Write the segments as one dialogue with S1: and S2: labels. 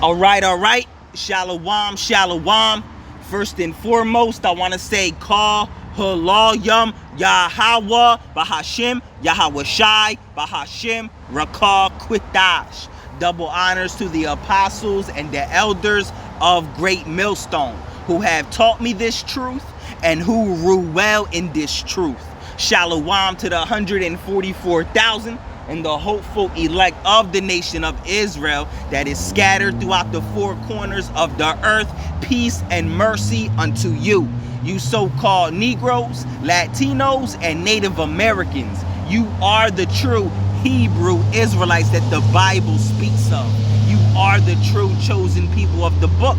S1: All right. Shalom, shalom. First and foremost, I want to say call halayim Yahweh Bahashim Yahweh Shai Bahashim Rakah Quitash. Double honors to the apostles and the elders of Great Millstone who have taught me this truth and who rule well in this truth. Shalom to the 144,000 and the hopeful elect of the nation of Israel that is scattered throughout the four corners of the earth. Peace and mercy unto you, you so-called Negroes, Latinos, and Native Americans. You are the true Hebrew Israelites that the Bible speaks of. You are the true chosen people of the book.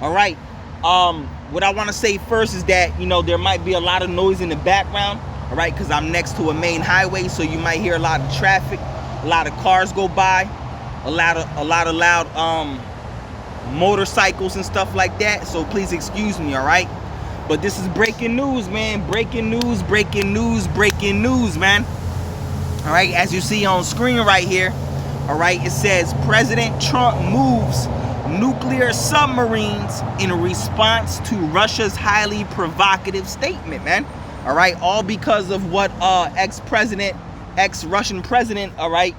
S1: All right. What I want to say first is that, there might be a lot of noise in the background. All right, because I'm next to a main highway, so you might hear a lot of traffic, a lot of cars go by, a lot of loud motorcycles and stuff like that. So please excuse me, all right? But this is breaking news, man. Breaking news, man. All right, as you see on screen right here, all right, it says President Trump moves nuclear submarines in response to Russia's highly provocative statement, man. All right, all because of what ex-Russian president, all right,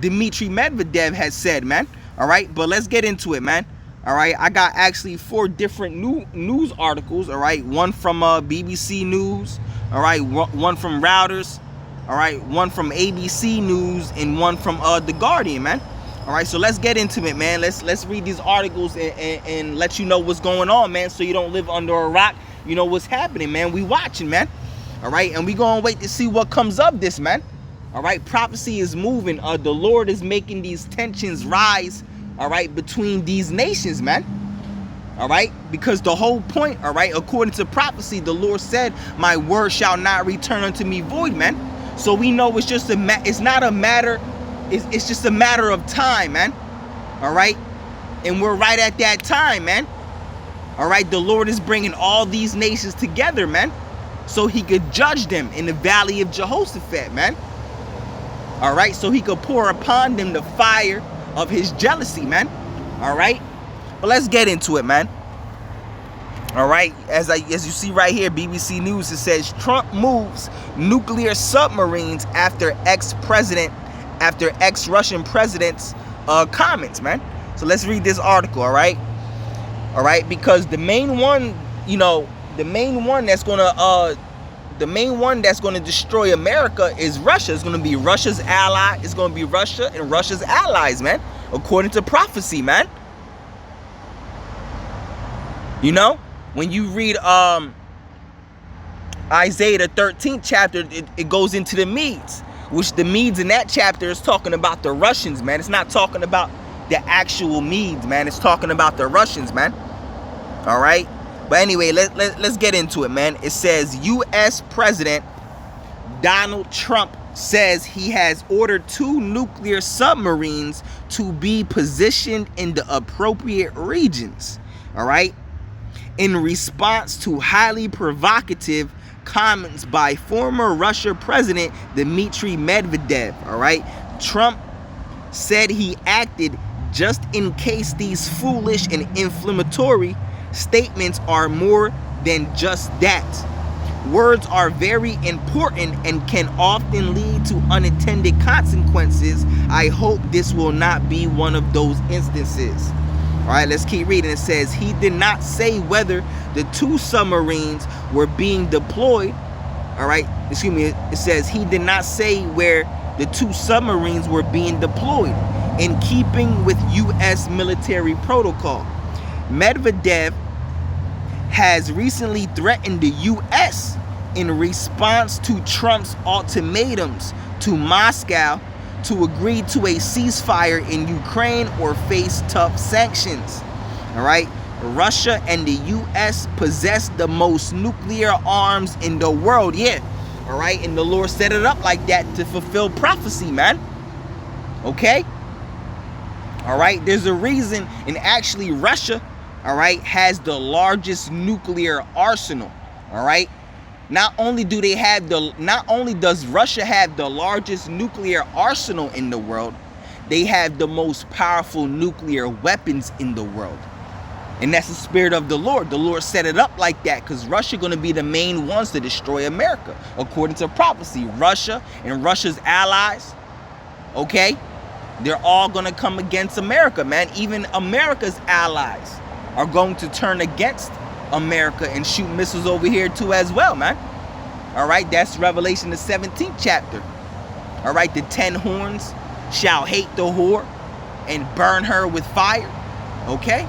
S1: Dmitry Medvedev has said, man. All right, but let's get into it, man. All right, I got actually 4 different news articles, all right, one from BBC News, all right, one from Reuters, all right, one from ABC News, and one from The Guardian, man. All right, so let's get into it, man. Let's read these articles and let you know what's going on, man, so you don't live under a rock. You know what's happening, man. We watching, man. All right, and we gonna wait to see what comes of this, man. All right, prophecy is moving. The Lord is making these tensions rise, all right, between these nations, man. All right, because the whole point, all right, according to prophecy, the Lord said, "My word shall not return unto me void," man. So we know it's just it's not a matter. It's just a matter of time, man. All right, and we're right at that time, man. All right, the Lord is bringing all these nations together, man, so he could judge them in the valley of Jehoshaphat, man. All right, so he could pour upon them the fire of his jealousy, man. All right, but let's get into it, man. All right, as you see right here, BBC News, it says Trump moves nuclear submarines after ex-Russian president's comments, man. So let's read this article, all right? All right, because the main one that's gonna destroy America is Russia. It's gonna be Russia's ally. It's gonna be Russia and Russia's allies, man, according to prophecy, man. When you read Isaiah the 13th chapter, it goes into the Medes, which the Medes in that chapter is talking about the Russians, man. It's not talking about the actual Medes, man. It's talking about the Russians, man. All right, but anyway, let's get into it, man. It says U.S. President Donald Trump says he has ordered 2 nuclear submarines to be positioned in the appropriate regions, all right, in response to highly provocative comments by former Russia President Dmitry Medvedev. All right, Trump said he acted just in case these foolish and inflammatory statements are more than just that. Words are very important and can often lead to unintended consequences. I hope this will not be one of those instances. All right, let's keep reading. It says he did not say whether the 2 submarines were being deployed. All right, excuse me. It says he did not say where the 2 submarines were being deployed, in keeping with U.S. military protocol. Medvedev has recently threatened the U.S. in response to Trump's ultimatums to Moscow to agree to a ceasefire in Ukraine or face tough sanctions. All right, Russia and the U.S. possess the most nuclear arms in the world. Yeah, all right, and the Lord set it up like that to fulfill prophecy, man. Okay, all right, there's a reason, and actually Russia, all right, has the largest nuclear arsenal. All right, not only does Russia have the largest nuclear arsenal in the world, they have the most powerful nuclear weapons in the world. And that's the spirit of the Lord. The Lord set it up like that because Russia going to be the main ones to destroy America. According to prophecy, Russia and Russia's allies, okay, they're all going to come against America, man. Even America's allies are going to turn against America and shoot missiles over here too as well, man. All right, that's Revelation the 17th chapter. All right, the 10 horns shall hate the whore and burn her with fire. Okay,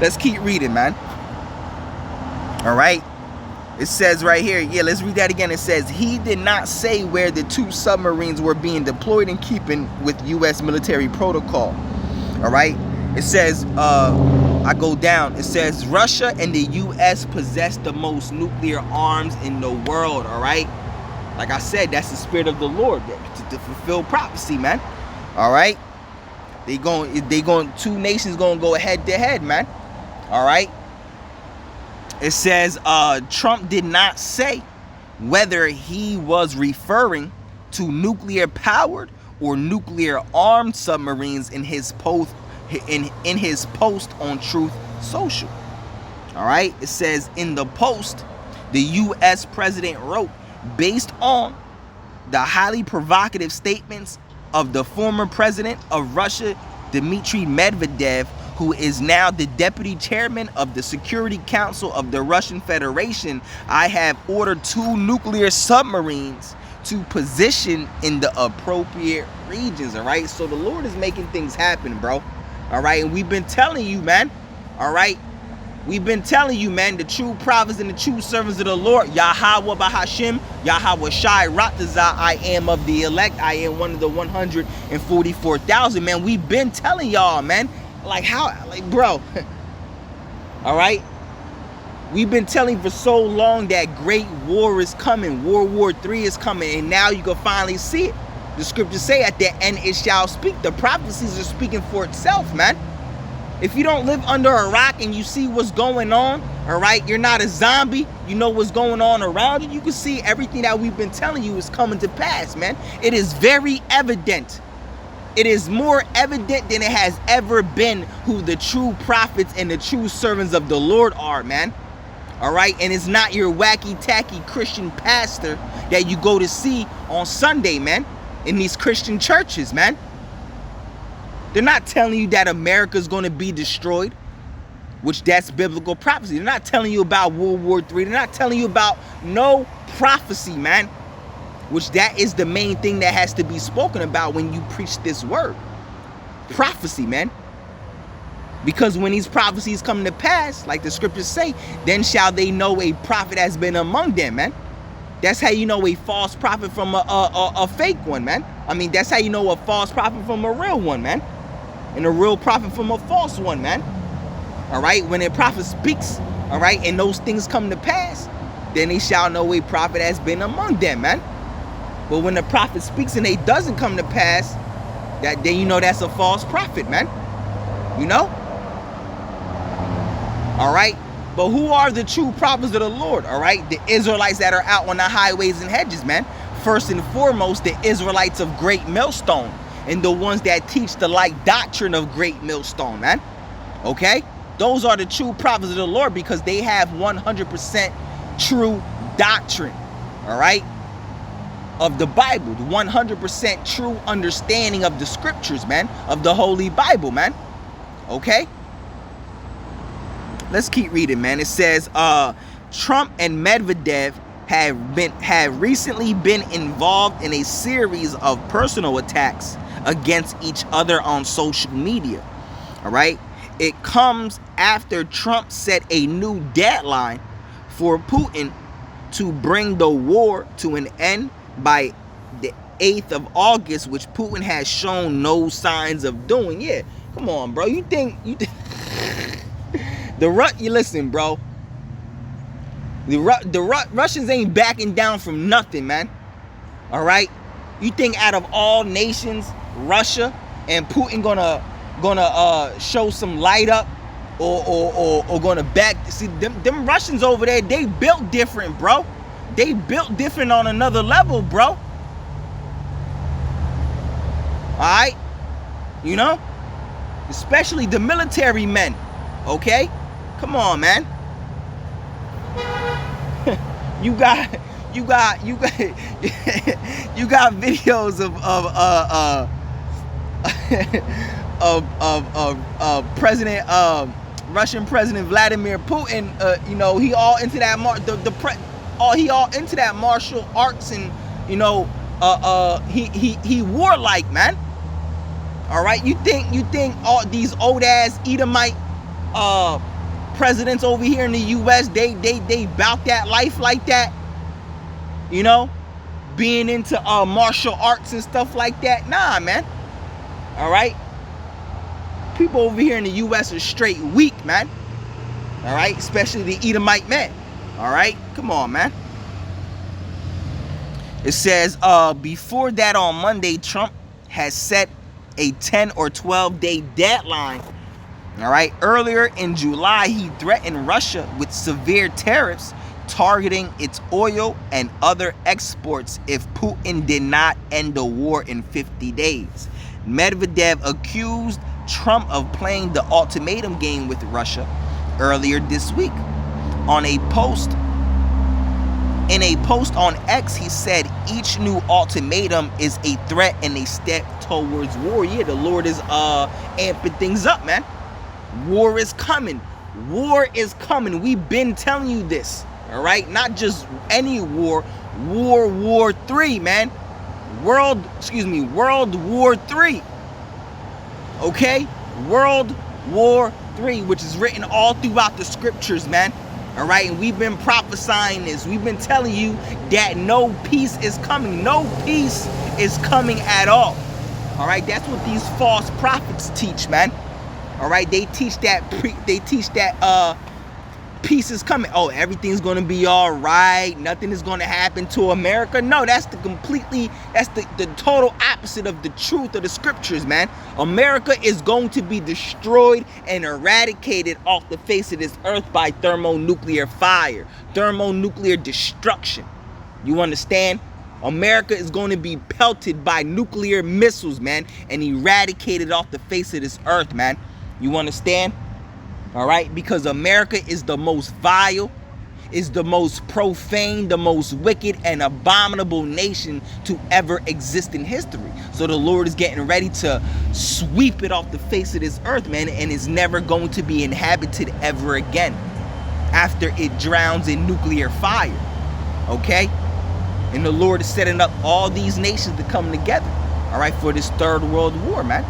S1: let's keep reading, man. All right, it says right here, yeah, let's read that again. It says, he did not say where the 2 submarines were being deployed in keeping with U.S. military protocol. All right, it says, I go down. It says, Russia and the U.S. possess the most nuclear arms in the world. All right, like I said, that's the spirit of the Lord to fulfill prophecy, man. All right, they going 2 nations going to go head to head, man. All right. It says Trump did not say whether he was referring to nuclear powered or nuclear armed submarines in his post on Truth Social. All right. It says in the post, the U.S. president wrote, based on the highly provocative statements of the former president of Russia, Dmitry Medvedev, who is now the deputy chairman of the Security Council of the Russian Federation, I have ordered 2 nuclear submarines to position in the appropriate regions. All right, so the Lord is making things happen, bro. All right, and we've been telling you, man. All right, we've been telling you, man, the true prophets and the true servants of the Lord, Yahweh Bahashim, Yahweh Shai Ratazah, I am of the elect, I am one of the 144,000, man. We've been telling y'all, man. Like how, like, bro. All right, we've been telling for so long that great war is coming, World War III is coming, and now you can finally see it. The scriptures say at the end it shall speak. The prophecies are speaking for itself, man. If you don't live under a rock and you see what's going on, all right, you're not a zombie, you know what's going on around you, you can see everything that we've been telling you is coming to pass, man. It is very evident. It is more evident than it has ever been who the true prophets and the true servants of the Lord are, man. All right, and it's not your wacky tacky Christian pastor that you go to see on Sunday, man, in these Christian churches, man. They're not telling you that America's going to be destroyed, which that's biblical prophecy. They're not telling you about World War III. They're not telling you about no prophecy, man, which that is the main thing that has to be spoken about when you preach this word. Prophecy, man. Because when these prophecies come to pass, like the scriptures say, then shall they know a prophet has been among them, man. That's how you know a false prophet from a fake one, man. I mean, that's how you know a false prophet from a real one, man. And a real prophet from a false one, man. All right, when a prophet speaks, all right, and those things come to pass, then they shall know a prophet has been among them, man. But when the prophet speaks and it doesn't come to pass, that then you know that's a false prophet, man. You know? All right? But who are the true prophets of the Lord? All right? The Israelites that are out on the highways and hedges, man. First and foremost, the Israelites of Great Millstone. And the ones that teach the like doctrine of Great Millstone, man. Okay? Those are the true prophets of the Lord because they have 100% true doctrine. All right? Of the Bible, the 100% true understanding of the scriptures, man, of the Holy Bible, man. Okay? Let's keep reading, man. It says, Trump and Medvedev have recently been involved in a series of personal attacks against each other on social media. All right? It comes after Trump set a new deadline for Putin to bring the war to an end by the 8th of August, which Putin has shown no signs of doing. Yeah, come on, bro. You think you listen, bro. The Russians ain't backing down from nothing, man. All right? You think out of all nations, Russia and Putin gonna show some light up or gonna back? See, them Russians over there, they built different, bro. They built different on another level, bro. right? You know? Especially the military men. Okay? Come on, man. you got videos of President Russian President Vladimir Putin. You know, he all into that he all into that martial arts, and you know, he warlike, man. All right, you think all these old ass Edomite presidents over here in the U.S. they bout that life like that? You know, being into martial arts and stuff like that? Nah, man. All right, people over here in the U.S. are straight weak, man. All right, especially the Edomite men. All right, come on, man. It says before that on Monday, Trump has set a 10 or 12 day deadline. All right, earlier in July, he threatened Russia with severe tariffs targeting its oil and other exports if Putin did not end the war in 50 days. Medvedev accused Trump of playing the ultimatum game with Russia earlier this week. In a post on X, he said each new ultimatum is a threat and a step towards war. Yeah, the Lord is amping things up, man. War is coming. War is coming. We've been telling you this, all right? Not just any war. War 3, man. World War 3. Okay? World War 3, which is written all throughout the scriptures, man. All right? And we've been prophesying this. We've been telling you that no peace is coming. No peace is coming at all. All right? That's what these false prophets teach, man. All right? They teach that peace is coming. Oh, everything's going to be all right. Nothing is going to happen to America. No, that's the total opposite of the truth of the scriptures, man. America is going to be destroyed and eradicated off the face of this earth by thermonuclear fire, thermonuclear destruction. You understand? America is going to be pelted by nuclear missiles, man, and eradicated off the face of this earth, man. You understand? All right, because America is the most vile, is the most profane, the most wicked and abominable nation to ever exist in history. So the Lord is getting ready to sweep it off the face of this earth, man, and is never going to be inhabited ever again after it drowns in nuclear fire. Okay? And the Lord is setting up all these nations to come together, all right, for this third world war, man.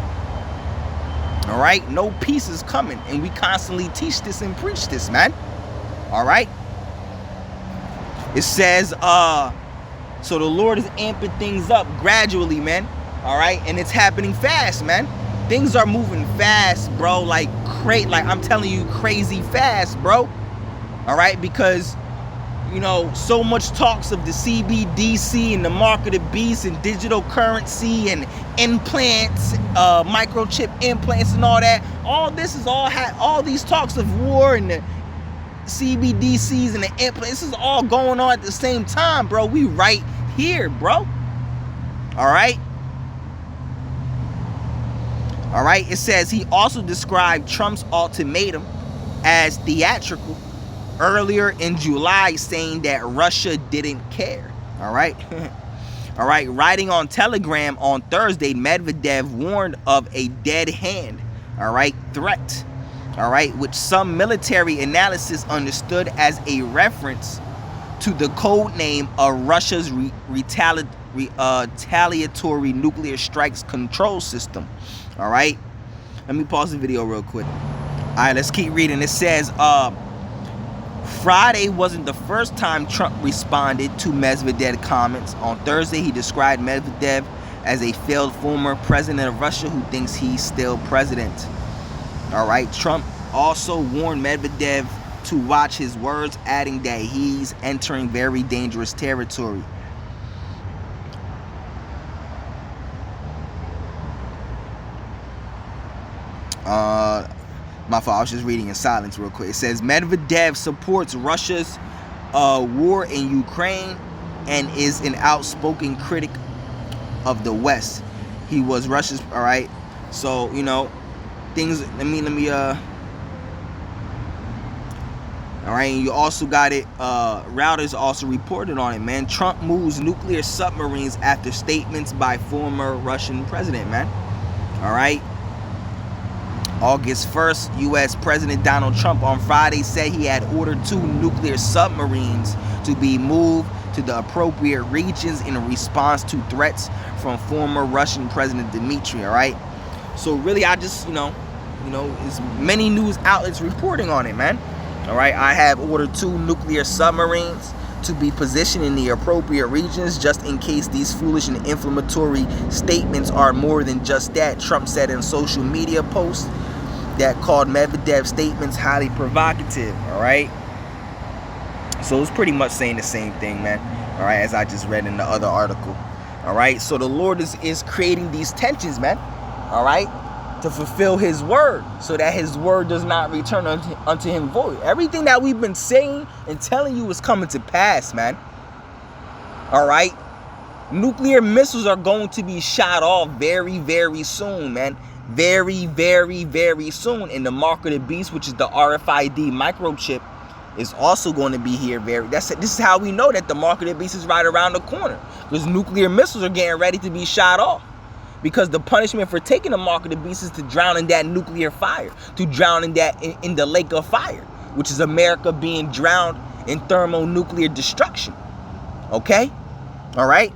S1: All right, no peace is coming, and we constantly teach this and preach this, man. All right. It says, so the Lord is amping things up gradually, man. All right, and it's happening fast, man. Things are moving fast, bro. Like I'm telling you, crazy fast, bro. All right, because you know, so much talks of the CBDC and the mark of the beast and digital currency and implants, microchip implants and all that. All this is all these talks of war and the CBDCs and the implants. This is all going on at the same time, bro. We right here, bro. All right. All right. It says he also described Trump's ultimatum as theatrical earlier in July, saying that Russia didn't care. All right. All right. Writing on Telegram on Thursday, Medvedev warned of a dead hand, all right, threat, all right, which some military analysis understood as a reference to the code name of Russia's retaliatory nuclear strikes control system. All right. Let me pause the video real quick. All right, let's keep reading. It says, Friday wasn't the first time Trump responded to Medvedev's comments. On Thursday, he described Medvedev as a failed former president of Russia who thinks he's still president. All right. Trump also warned Medvedev to watch his words, adding that he's entering very dangerous territory. My fault, I was just reading in silence real quick. It says Medvedev supports Russia's war in Ukraine and is an outspoken critic of the West. He was Russia's, all right? So, you know, things, let me all right, and you also got it, Reuters also reported on it, man. Trump moves nuclear submarines after statements by former Russian president, man. All right. August 1st, U.S. President Donald Trump on Friday said he had ordered 2 nuclear submarines to be moved to the appropriate regions in response to threats from former Russian President Dmitry, all right? So really, I just, you know, there's many news outlets reporting on it, man. All right, I have ordered 2 nuclear submarines to be positioned in the appropriate regions just in case these foolish and inflammatory statements are more than just that, Trump said in a social media post that called Medvedev's statements highly provocative, all right? So it's pretty much saying the same thing, man, all right, as I just read in the other article, all right? So the Lord is creating these tensions, man, all right, to fulfill his word so that his word does not return unto him void. Everything that we've been saying and telling you is coming to pass, man, all right? Nuclear missiles are going to be shot off very, very soon, man. Very, very, very soon. And the mark of the beast, which is the RFID microchip, is also going to be here this is how we know that the mark of the beast is right around the corner, because nuclear missiles are getting ready to be shot off, because the punishment for taking the mark of the beast is to drown in that nuclear fire, to drown in that in the lake of fire, which is America being drowned in thermonuclear destruction. Okay, all right,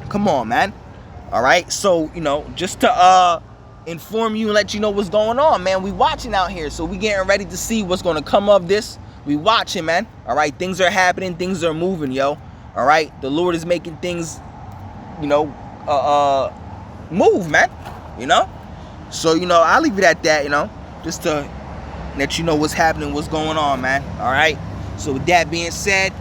S1: come on, man. All right, so, you know, just to inform you and let you know what's going on, man. We watching out here, so we getting ready to see what's going to come of this. We watching, man. All right, things are happening, things are moving, yo. All right, the Lord is making things, you know, move, man. You know, so, you know, I'll leave it at that, you know, just to let you know what's happening, what's going on, man. All right, so with that being said,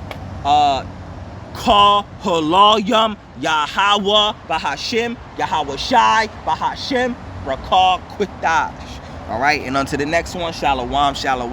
S1: Kal Halayim Yahweh Bahashim Yahweh Shai Bahashim Rakal Quitash. All right, and on to the next one. Shalom, shalom.